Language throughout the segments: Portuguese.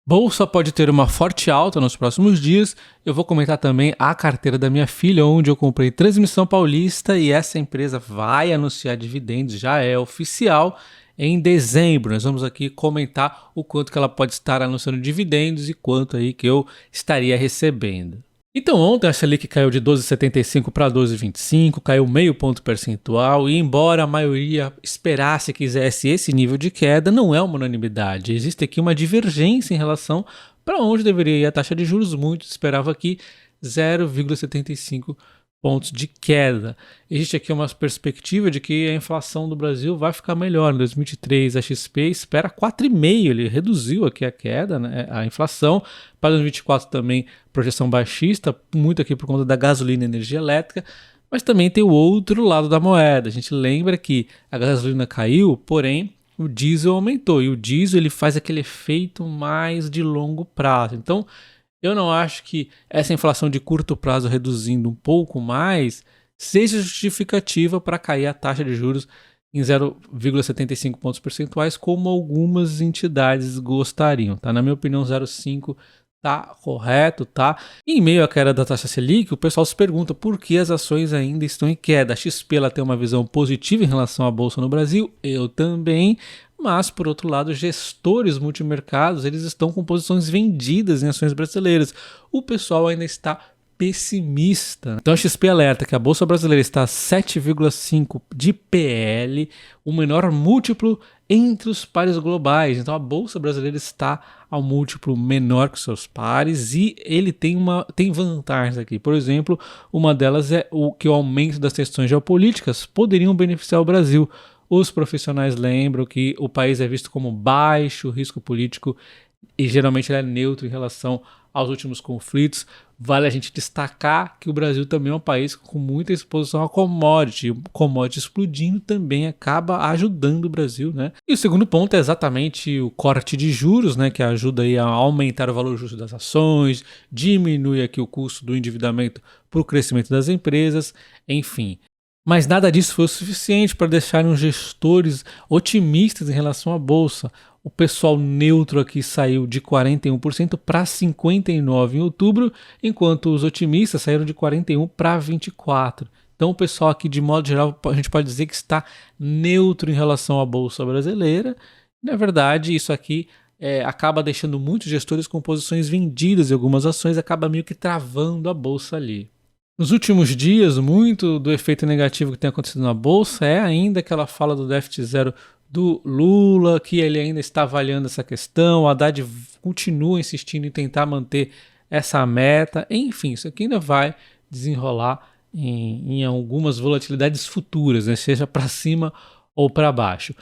Bolsa pode ter uma forte alta nos próximos dias. Eu vou comentar também a carteira da minha filha, onde eu comprei Transmissão Paulista e essa empresa vai anunciar dividendos, já é oficial, em dezembro. Nós vamos aqui comentar o quanto que ela pode estar anunciando dividendos e quanto aí que eu estaria recebendo. Então ontem a Selic caiu de 12,75 para 12,25, caiu meio ponto percentual e embora a maioria esperasse e quisesse esse nível de queda, não é uma unanimidade. Existe aqui uma divergência em relação para onde deveria ir a taxa de juros. Muitos esperavam aqui 0,75 pontos de queda. Existe aqui uma perspectiva de que a inflação do Brasil vai ficar melhor. Em 2023, a XP espera 4,5%, ele reduziu aqui a queda, né, a inflação. Para 2024 também, projeção baixista, muito aqui por conta da gasolina e energia elétrica, mas também tem o outro lado da moeda. A gente lembra que a gasolina caiu, porém o diesel aumentou, e o diesel ele faz aquele efeito mais de longo prazo. Então, eu não acho que essa inflação de curto prazo reduzindo um pouco mais seja justificativa para cair a taxa de juros em 0,75 pontos percentuais, como algumas entidades gostariam. Tá? Na minha opinião, 0,5 tá correto, tá? E em meio à queda da taxa Selic, o pessoal se pergunta por que as ações ainda estão em queda. A XP ela tem uma visão positiva em relação à bolsa no Brasil, eu também. Mas, por outro lado, gestores multimercados eles estão com posições vendidas em ações brasileiras. O pessoal ainda está pessimista. Então a XP alerta que a Bolsa Brasileira está a 7,5 de PL, o menor múltiplo entre os pares globais. Então a Bolsa Brasileira está ao múltiplo menor que os seus pares e ele tem vantagens aqui. Por exemplo, uma delas é que o aumento das tensões geopolíticas poderiam beneficiar o Brasil. Os profissionais lembram que o país é visto como baixo risco político e geralmente ele é neutro em relação aos últimos conflitos. Vale a gente destacar que o Brasil também é um país com muita exposição a commodity. O commodity explodindo também acaba ajudando o Brasil, né? E o segundo ponto é exatamente o corte de juros, né? Que ajuda aí a aumentar o valor justo das ações, diminui aqui o custo do endividamento para o crescimento das empresas, enfim. Mas nada disso foi o suficiente para deixarem os gestores otimistas em relação à Bolsa. O pessoal neutro aqui saiu de 41% para 59% em outubro, enquanto os otimistas saíram de 41% para 24%. Então o pessoal aqui, de modo geral, a gente pode dizer que está neutro em relação à Bolsa brasileira. Na verdade, isso aqui acaba deixando muitos gestores com posições vendidas em algumas ações, acaba meio que travando a Bolsa ali. Nos últimos dias, muito do efeito negativo que tem acontecido na Bolsa é ainda aquela fala do déficit zero do Lula, que ele ainda está avaliando essa questão, o Haddad continua insistindo em tentar manter essa meta, enfim, isso aqui ainda vai desenrolar em algumas volatilidades futuras, né? Seja para cima ou para baixo.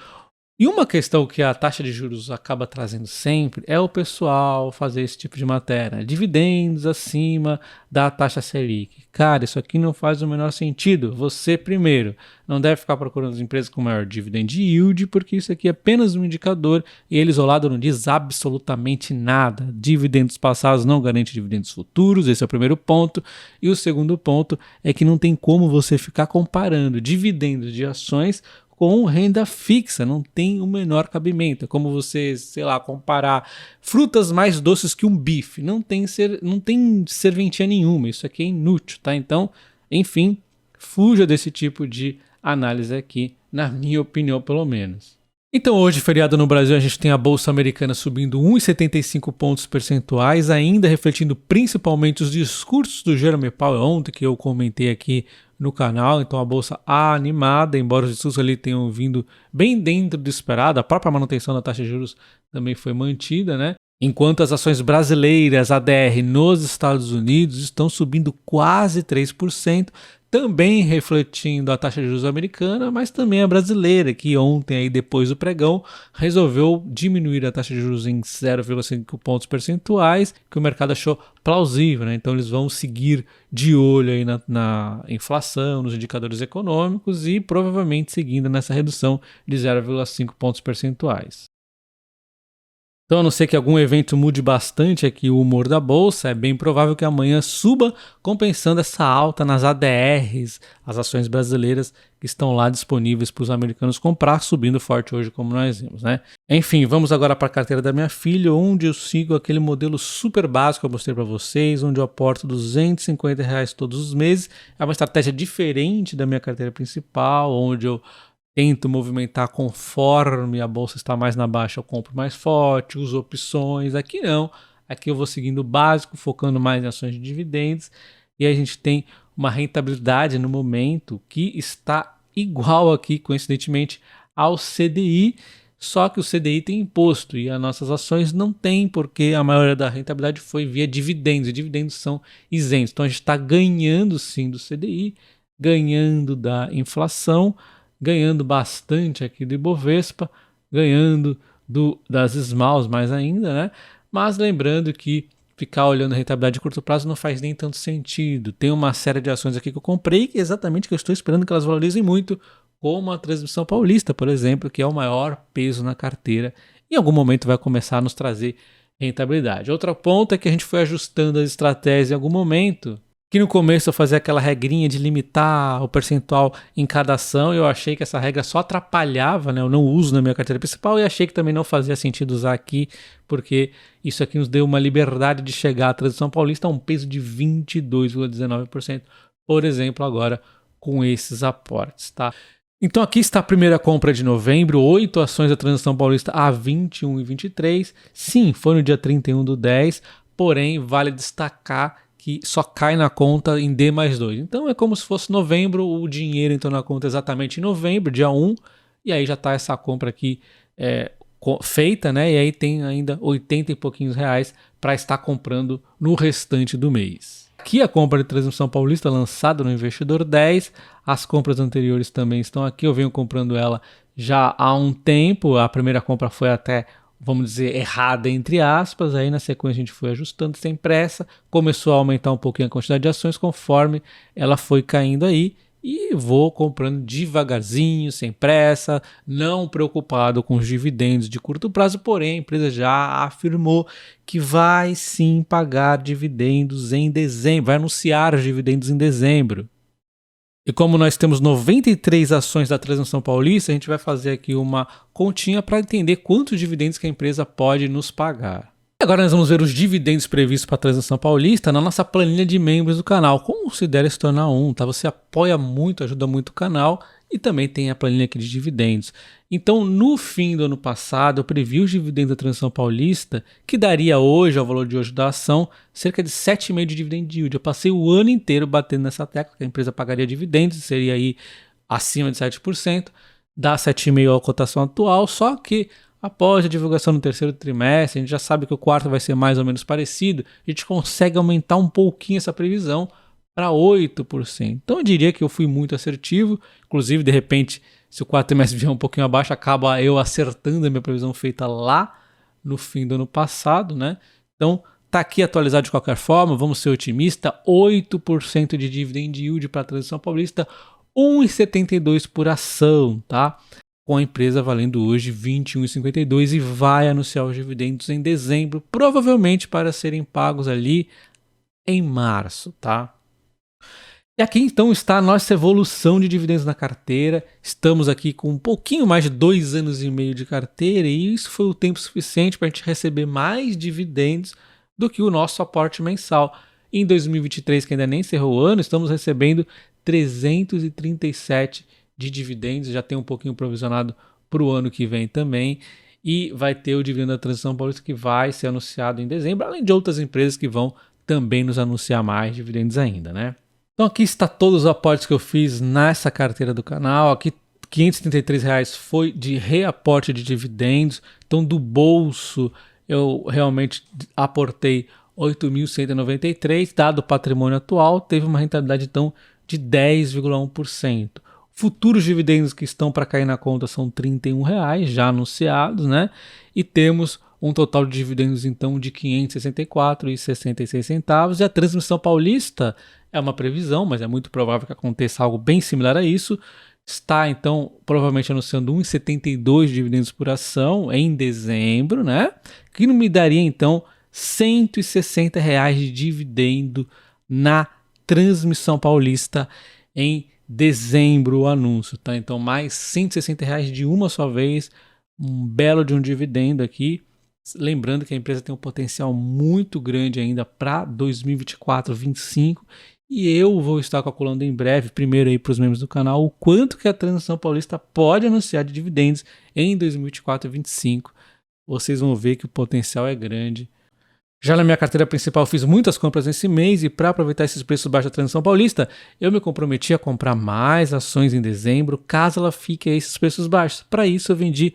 E uma questão que a taxa de juros acaba trazendo sempre é o pessoal fazer esse tipo de matéria. Dividendos acima da taxa Selic. Cara, isso aqui não faz o menor sentido. Você, primeiro, não deve ficar procurando as empresas com maior dividend yield, porque isso aqui é apenas um indicador e ele isolado não diz absolutamente nada. Dividendos passados não garante dividendos futuros, esse é o primeiro ponto. E o segundo ponto é que não tem como você ficar comparando dividendos de ações com renda fixa, não tem o menor cabimento. É como você, sei lá, comparar frutas mais doces que um bife. Não tem serventia nenhuma, isso aqui é inútil, tá? Então, enfim, fuja desse tipo de análise aqui, na minha opinião, pelo menos. Então hoje, feriado no Brasil, a gente tem a Bolsa Americana subindo 1,75 pontos percentuais, ainda refletindo principalmente os discursos do Jerome Powell ontem, que eu comentei aqui no canal. Então a Bolsa animada, embora os discursos ali tenham vindo bem dentro do esperado, a própria manutenção da taxa de juros também foi mantida, né? Enquanto as ações brasileiras, ADR, nos Estados Unidos estão subindo quase 3%, também refletindo a taxa de juros americana, mas também a brasileira, que ontem, aí, depois do pregão, resolveu diminuir a taxa de juros em 0,5 pontos percentuais, que o mercado achou plausível, né? Então eles vão seguir de olho aí na inflação, nos indicadores econômicos e provavelmente seguindo nessa redução de 0,5 pontos percentuais. Então, a não ser que algum evento mude bastante aqui o humor da bolsa, é bem provável que amanhã suba, compensando essa alta nas ADRs, as ações brasileiras que estão lá disponíveis para os americanos comprar, subindo forte hoje, como nós vimos, né? Enfim, vamos agora para a carteira da minha filha, onde eu sigo aquele modelo super básico que eu mostrei para vocês, onde eu aporto R$ 250 todos os meses. É uma estratégia diferente da minha carteira principal, onde eu tento movimentar conforme a bolsa está mais na baixa, eu compro mais forte, uso opções. Aqui não, aqui eu vou seguindo o básico, focando mais em ações de dividendos, e a gente tem uma rentabilidade no momento que está igual aqui, coincidentemente, ao CDI, só que o CDI tem imposto e as nossas ações não tem, porque a maioria da rentabilidade foi via dividendos, e dividendos são isentos. Então a gente está ganhando sim do CDI, ganhando da inflação, ganhando bastante aqui do Ibovespa, ganhando das SMALs mais ainda, né? Mas lembrando que ficar olhando a rentabilidade de curto prazo não faz nem tanto sentido. Tem uma série de ações aqui que eu comprei que exatamente que eu estou esperando que elas valorizem muito, como a Transmissão Paulista, por exemplo, que é o maior peso na carteira. Em algum momento vai começar a nos trazer rentabilidade. Outro ponto é que a gente foi ajustando as estratégias em algum momento, que no começo eu fazia aquela regrinha de limitar o percentual em cada ação, e eu achei que essa regra só atrapalhava, né? Eu não uso na minha carteira principal, e achei que também não fazia sentido usar aqui, porque isso aqui nos deu uma liberdade de chegar à Transição Paulista a um peso de 22,19%, por exemplo, agora com esses aportes, tá? Então aqui está a primeira compra de novembro, 8 ações da Transição Paulista a 21,23. Sim, foi no dia 31/10, porém vale destacar que só cai na conta em D+2. Então é como se fosse novembro, o dinheiro entrou na conta exatamente em novembro, dia 1, e aí já está essa compra aqui feita, né? E aí tem ainda 80 e pouquinhos reais para estar comprando no restante do mês. Aqui a compra de Transmissão Paulista lançada no Investidor 10, as compras anteriores também estão aqui, eu venho comprando ela já há um tempo, a primeira compra foi até, vamos dizer, errada entre aspas, aí na sequência a gente foi ajustando sem pressa, começou a aumentar um pouquinho a quantidade de ações conforme ela foi caindo aí, e vou comprando devagarzinho, sem pressa, não preocupado com os dividendos de curto prazo, porém a empresa já afirmou que vai sim pagar dividendos em dezembro, vai anunciar os dividendos em dezembro. E como nós temos 93 ações da Transmissão Paulista, a gente vai fazer aqui uma continha para entender quantos dividendos que a empresa pode nos pagar. Agora nós vamos ver os dividendos previstos para a Transmissão Paulista na nossa planilha de membros do canal. Considere se tornar um, tá? Você apoia muito, ajuda muito o canal, e também tem a planilha aqui de dividendos. Então, no fim do ano passado, eu previ os dividendos da Transmissão Paulista, que daria hoje, ao valor de hoje da ação, cerca de 7,5% de dividend yield. Eu passei o ano inteiro batendo nessa tecla, que a empresa pagaria dividendos, seria aí acima de 7%, dá 7,5% a cotação atual, só que após a divulgação no terceiro trimestre, a gente já sabe que o quarto vai ser mais ou menos parecido, a gente consegue aumentar um pouquinho essa previsão para 8%. Então eu diria que eu fui muito assertivo, inclusive de repente, se o quarto trimestre vier um pouquinho abaixo, acaba eu acertando a minha previsão feita lá no fim do ano passado, né? Então tá aqui atualizado de qualquer forma, vamos ser otimistas, 8% de dividend yield para a Transição Paulista, 1,72 por ação, tá? Com a empresa valendo hoje R$ 21,52 e vai anunciar os dividendos em dezembro, provavelmente para serem pagos ali em março, tá? E aqui então está a nossa evolução de dividendos na carteira. Estamos aqui com um pouquinho mais de 2 anos e meio de carteira e isso foi o tempo suficiente para a gente receber mais dividendos do que o nosso aporte mensal. Em 2023, que ainda nem encerrou o ano, estamos recebendo 337 de dividendos, já tem um pouquinho provisionado para o ano que vem também, e vai ter o dividendo da Transição Paulista que vai ser anunciado em dezembro, além de outras empresas que vão também nos anunciar mais dividendos ainda, né? Então aqui está todos os aportes que eu fiz nessa carteira do canal, aqui R$ 533 foi de reaporte de dividendos, então do bolso eu realmente aportei 8.193, dado o patrimônio atual, teve uma rentabilidade então de 10,1%. Futuros dividendos que estão para cair na conta são R$ 31 já anunciados, né? E temos um total de dividendos então de R$ 564,66. E a Transmissão Paulista é uma previsão, mas é muito provável que aconteça algo bem similar a isso, está então provavelmente anunciando 1,72 de dividendos por ação em dezembro, né? Que me daria então R$ 160 de dividendo na Transmissão Paulista em dezembro, o anúncio, tá? Então mais R$ 160 de uma só vez, um belo de um dividendo aqui. Lembrando que a empresa tem um potencial muito grande ainda para 2024, 2025. E eu vou estar calculando em breve, primeiro aí para os membros do canal, o quanto que a Transmissão Paulista pode anunciar de dividendos em 2024 e 2025. Vocês vão ver que o potencial é grande. Já na minha carteira principal, fiz muitas compras nesse mês e para aproveitar esses preços baixos da Transmissão Paulista, eu me comprometi a comprar mais ações em dezembro, caso ela fique a esses preços baixos. Para isso, eu vendi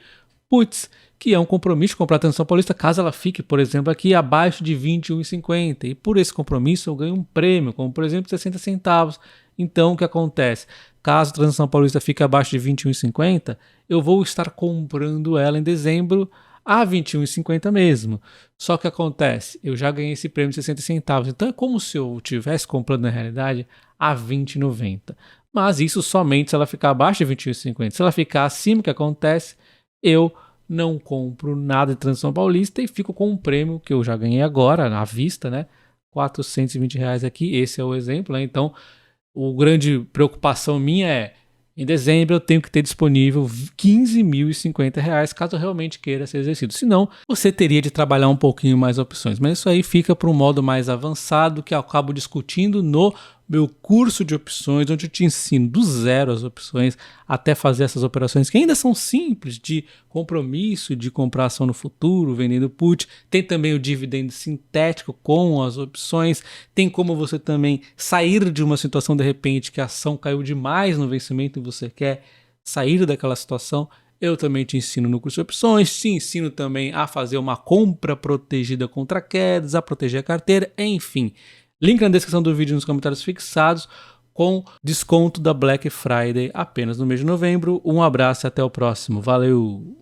puts, que é um compromisso de comprar a Transmissão Paulista, caso ela fique, por exemplo, aqui abaixo de R$ 21,50. E por esse compromisso eu ganho um prêmio, como por exemplo 60 centavos. Então o que acontece? Caso a Transmissão Paulista fique abaixo de R$ 21,50, eu vou estar comprando ela em dezembro a R$ 21,50 mesmo. Só que acontece, eu já ganhei esse prêmio de 60 centavos. Então é como se eu estivesse comprando na realidade a R$ 20,90. Mas isso somente se ela ficar abaixo de R$ 21,50. Se ela ficar acima, o que acontece? Eu não compro nada de Transmissão Paulista e fico com um prêmio que eu já ganhei agora, à vista, né? R$ 420 aqui, esse é o exemplo, né? Então, a grande preocupação minha é, em dezembro eu tenho que ter disponível R$ 15.050 caso eu realmente queira ser exercido. Senão, você teria de trabalhar um pouquinho mais opções. Mas isso aí fica para um modo mais avançado que eu acabo discutindo no meu curso de opções, onde eu te ensino do zero as opções até fazer essas operações que ainda são simples, de compromisso, de comprar ação no futuro, vendendo put. Tem também o dividendo sintético com as opções. Tem como você também sair de uma situação de repente que a ação caiu demais no vencimento e você quer sair daquela situação. Eu também te ensino no curso de opções, te ensino também a fazer uma compra protegida contra quedas, a proteger a carteira, enfim. Link na descrição do vídeo nos comentários fixados com desconto da Black Friday apenas no mês de novembro. Um abraço e até o próximo. Valeu!